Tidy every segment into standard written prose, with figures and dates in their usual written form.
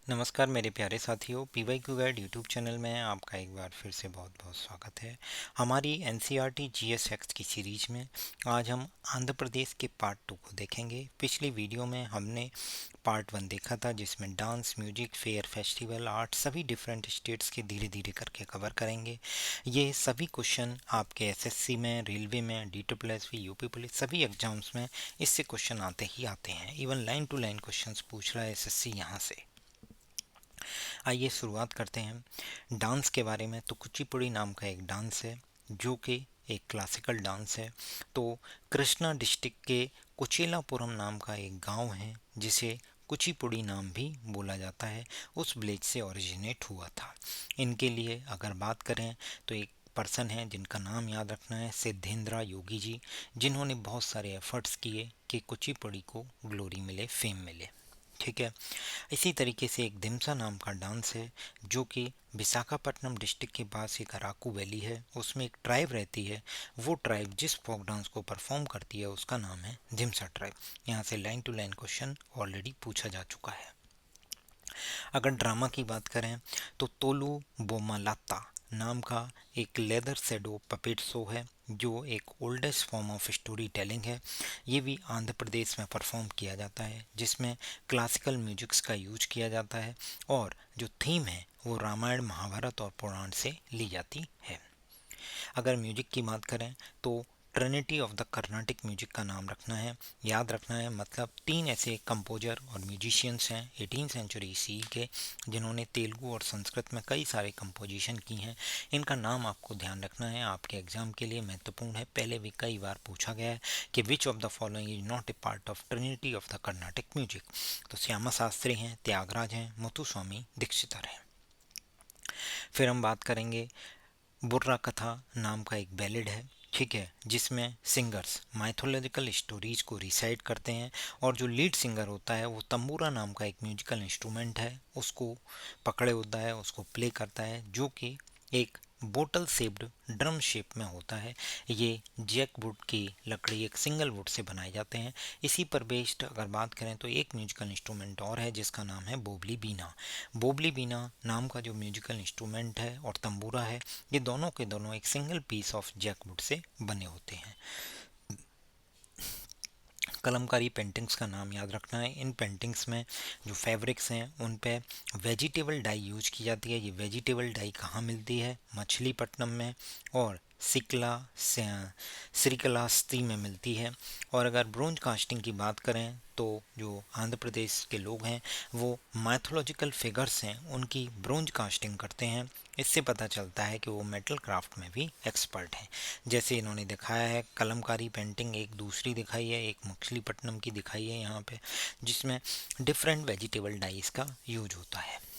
नमस्कार मेरे प्यारे साथियों, पीवाईक्यू गाइड यूट्यूब चैनल में आपका एक बार फिर से बहुत बहुत स्वागत है। हमारी एनसीईआरटी जीएस फैक्ट्स की सीरीज में आज हम आंध्र प्रदेश के पार्ट 2 को देखेंगे। पिछली वीडियो में हमने पार्ट 1 देखा था, जिसमें dance, music, fair, festival, art सभी डिफरेंट स्टेट्स के धीरे धीरे करके कवर करेंगे। ये सभी क्वेश्चन आपके एसएससी में, रेलवे में, DSSV, यूपी पुलिस सभी एग्जाम्स में इससे क्वेश्चन आते ही आते हैं। Even line to line question पूछ रहा है एसएससी यहाँ से। आइए शुरुआत करते हैं डांस के बारे में। तो कुचिपुड़ी नाम का एक डांस है जो कि एक क्लासिकल डांस है। तो कृष्णा डिस्ट्रिक्ट के कुचेलापुरम नाम का एक गांव है जिसे कुचिपुड़ी नाम भी बोला जाता है, उस विलेज से ओरिजिनेट हुआ था। इनके लिए अगर बात करें तो एक पर्सन है जिनका नाम याद रखना है, सिद्धेंद्रा योगी जी, जिन्होंने बहुत सारे एफर्ट्स किए कि कुचिपुड़ी को ग्लोरी मिले, फेम मिले। ठीक है। इसी तरीके से एक दिमसा नाम का डांस है जो कि विशाखापट्टनम डिस्ट्रिक्ट के पास एक अराकू वैली है, उसमें एक ट्राइब रहती है। वो ट्राइब जिस फोक डांस को परफॉर्म करती है उसका नाम है दिमसा ट्राइब। यहाँ से line to line question already पूछा जा चुका है। अगर ड्रामा की बात करें तो तोलू बोमालाता नाम का एक लेदर शेडो पपेट शो है जो एक oldest form of story telling है। ये भी आंध्र प्रदेश में परफॉर्म किया जाता है, जिसमें क्लासिकल म्यूजिक्स का यूज किया जाता है और जो थीम है वो रामायण, महाभारत और पुराण से ली जाती है। अगर म्यूजिक की बात करें तो Trinity of the Carnatic music का नाम रखना है, याद रखना है। मतलब तीन ऐसे कंपोजर और म्यूजिशियंस हैं 18 सेंचुरी सी के, जिन्होंने तेलुगु और संस्कृत में कई सारे कंपोजिशन की हैं। इनका नाम आपको ध्यान रखना है, आपके एग्जाम के लिए महत्वपूर्ण है। पहले भी कई बार पूछा गया है कि which of the following is not a part of Trinity of the Carnatic music. तो श्यामा शास्त्री हैं, त्यागराज हैं, मुथुस्वामी दीक्षितर हैं। फिर हम बात करेंगे बुर्रा कथा नाम का एक बैलेड है, ठीक है, जिसमें सिंगर्स माइथोलॉजिकल स्टोरीज को रिसाइट करते हैं और जो लीड सिंगर होता है वो तंबूरा नाम का एक म्यूजिकल इंस्ट्रूमेंट है, उसको पकड़े होता है, उसको प्ले करता है, जो कि एक बोतल शेप्ड ड्रम शेप में होता है। ये जैक वुड की लकड़ी, एक सिंगल वुड से बनाए जाते हैं। इसी पर बेस्ड अगर बात करें तो एक म्यूजिकल इंस्ट्रूमेंट और है जिसका नाम है बोबली बीना। बोबली बीना नाम का जो म्यूजिकल इंस्ट्रूमेंट है और तंबूरा है, ये दोनों के दोनों एक सिंगल पीस ऑफ जैकवुड से बने होते हैं। कलमकारी पेंटिंग्स का नाम याद रखना है। इन पेंटिंग्स में जो फैब्रिक्स हैं उन पे वेजिटेबल डाई यूज की जाती है। ये वेजिटेबल डाई कहाँ मिलती है? मछलीपट्टनम में और सिकला श्रीकालाहस्ती में मिलती है। और अगर ब्रोंज कास्टिंग की बात करें तो जो आंध्र प्रदेश के लोग हैं वो माइथोलॉजिकल फिगर्स हैं उनकी ब्रोंज कास्टिंग करते हैं। इससे पता चलता है कि वो मेटल क्राफ्ट में भी एक्सपर्ट हैं। जैसे इन्होंने दिखाया है कलमकारी पेंटिंग, एक दूसरी दिखाई है, एक मछलीपट्टनम की दिखाई है यहाँ पे, जिसमें डिफरेंट वेजिटेबल डाइस का यूज होता है।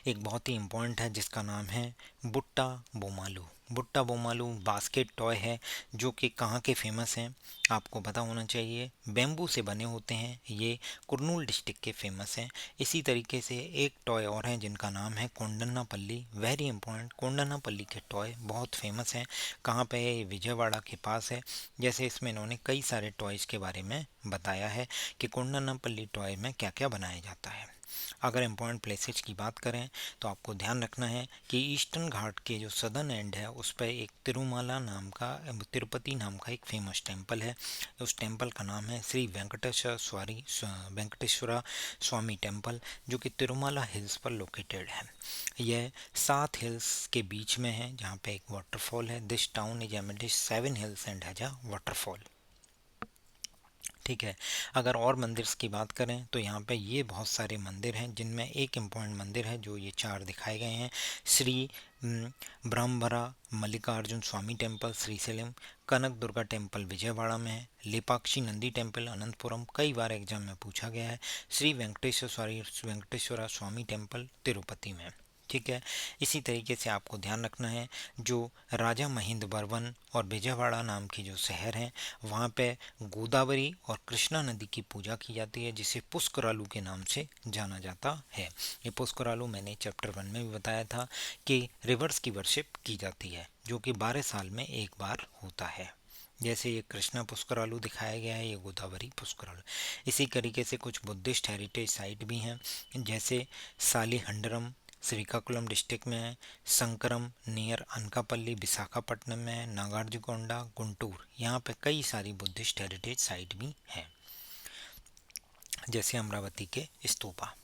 एक बहुत ही इम्पोर्टेंट है जिसका नाम है बुट्टा बोमालू। बुट्टा बोमालू बास्केट टॉय है जो कि कहाँ के फेमस हैं आपको पता होना चाहिए। बेम्बू से बने होते हैं, ये कुर्नूल डिस्ट्रिक्ट के फेमस हैं। इसी तरीके से एक टॉय और हैं जिनका नाम है कोंडन्नापल्ली। वेरी इंपॉर्टेंट, कोंडन्नापल्ली के टॉय बहुत फेमस हैं। कहाँ पे है? ये विजयवाड़ा के पास है। जैसे इसमें इन्होंने कई सारे टॉयज़ के बारे में बताया है कि कोंडन्नापल्ली टॉय में क्या क्या बनाया जाता है। अगर इम्पोर्टेंट प्लेसेस की बात करें तो आपको ध्यान रखना है कि ईस्टर्न घाट के जो सदर्न एंड है उस पर एक तिरुमाला नाम का, तिरुपति नाम का एक फेमस टेम्पल है। उस टेम्पल का नाम है श्री वेंकटेश्वरा स्वामी टेम्पल, जो कि तिरुमाला हिल्स पर लोकेटेड है। यह 7 हिल्स के बीच में है जहाँ पे एक वाटरफॉल है। This town is एमिड 7 hills and has a waterfall. ठीक है। अगर और मंदिर की बात करें तो यहाँ पे ये बहुत सारे मंदिर हैं जिनमें एक इम्पॉर्टेंट मंदिर है जो ये 4 दिखाए गए हैं। श्री ब्रह्मभरा मल्लिकार्जुन स्वामी टेम्पल श्रीशैलम, कनक दुर्गा टेम्पल विजयवाड़ा में है, लेपाक्षी नंदी टेम्पल अनंतपुरम, कई बार एग्जाम में पूछा गया है, श्री वेंकटेश्वरा स्वामी टेम्पल तिरुपति में। ठीक है। इसी तरीके से आपको ध्यान रखना है जो राजा महेंद्र वर्मन और विजयवाड़ा नाम की जो शहर हैं वहाँ पे गोदावरी और कृष्णा नदी की पूजा की जाती है जिसे पुष्करालू के नाम से जाना जाता है। ये पुष्करालू मैंने चैप्टर 1 में भी बताया था कि रिवर्स की वर्शिप की जाती है जो कि 12 साल में एक बार होता है। जैसे ये कृष्णा पुष्करालू दिखाया गया है, ये गोदावरी पुष्करालू। इसी तरीके से कुछ बुद्धिस्ट हेरिटेज साइट भी हैं, जैसे सालीहंडरम श्रीकाकुलम डिस्ट्रिक्ट में है, संकरम नियर अनकापल्ली विशाखापट्टनम में है, नागार्जुकोंडा गुंटूर, यहाँ पे कई सारी बुद्धिस्ट हेरिटेज साइट भी हैं, जैसे अमरावती के स्तूपा।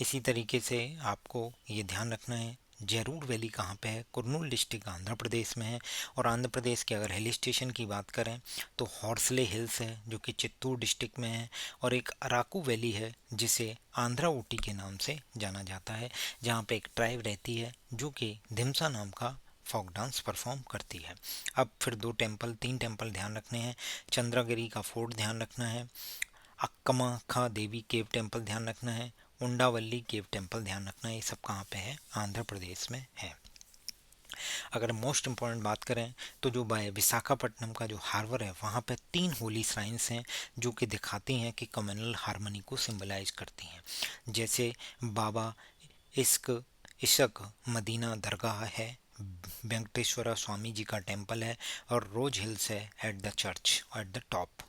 इसी तरीके से आपको ये ध्यान रखना है, जरूर वैली कहाँ पे है, कुर्नूल डिस्ट्रिक्ट आंध्र प्रदेश में है। और आंध्र प्रदेश के अगर हिल स्टेशन की बात करें तो हॉर्सले हिल्स है जो कि चित्तूर डिस्ट्रिक्ट में है, और एक अराकू वैली है जिसे आंध्रा ऊटी के नाम से जाना जाता है, जहाँ पे एक ट्राइब रहती है जो कि धिमसा नाम का फोक डांस परफॉर्म करती है। अब फिर तीन टेम्पल ध्यान रखने हैं। चंद्रगिरी का फोर्ट ध्यान रखना है, अक्कमाखा देवी केव टेम्पल ध्यान रखना है, उंडावल्ली केव टेम्पल ध्यान रखना है। ये सब कहाँ पे है, आंध्र प्रदेश में है। अगर मोस्ट इम्पॉर्टेंट बात करें तो जो विशाखापट्टनम का जो हार्बर है वहाँ पे 3 होली श्राइन्स हैं जो कि दिखाती हैं कि कम्युनल हार्मनी को सिंबलाइज करती हैं, जैसे बाबा इश्क इशक मदीना दरगाह है, वेंकटेश्वरा स्वामी जी का टेम्पल है, और रोज हिल्स है at the church at the top.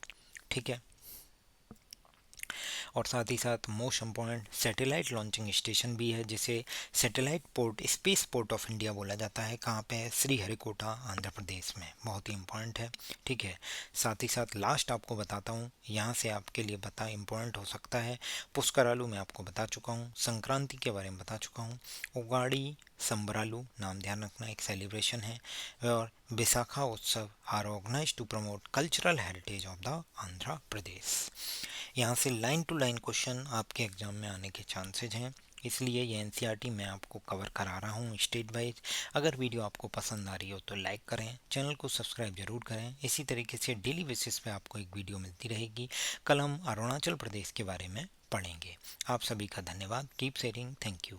ठीक है। और साथ ही साथ most important satellite launching station भी है, जिसे satellite port space port of India बोला जाता है। कहाँ पे है, श्रीहरिकोटा आंध्र प्रदेश में, बहुत ही इम्पॉर्टेंट है। ठीक है। साथ ही साथ लास्ट आपको बताता हूँ, यहाँ से आपके लिए बता इम्पोर्टेंट हो सकता है, पुष्करालू मैं आपको बता चुका हूँ, संक्रांति के बारे में बता चुका हूँ, उगाड़ी संबरालू नाम ध्यान रखना एक सेलिब्रेशन है, और Visakha Utsav are organised to promote cultural heritage of the Andhra Pradesh. यहाँ से लाइन टू लाइन क्वेश्चन आपके एग्जाम में आने के चांसेज हैं, इसलिए ये एनसीईआरटी मैं आपको कवर करा रहा हूँ स्टेट वाइज। अगर वीडियो आपको पसंद आ रही हो तो लाइक करें, चैनल को सब्सक्राइब जरूर करें। इसी तरीके से डेली बेसिस पे आपको एक वीडियो मिलती रहेगी। कल हम अरुणाचल प्रदेश के बारे में पढ़ेंगे। आप सभी का धन्यवाद। Keep sharing. Thank you.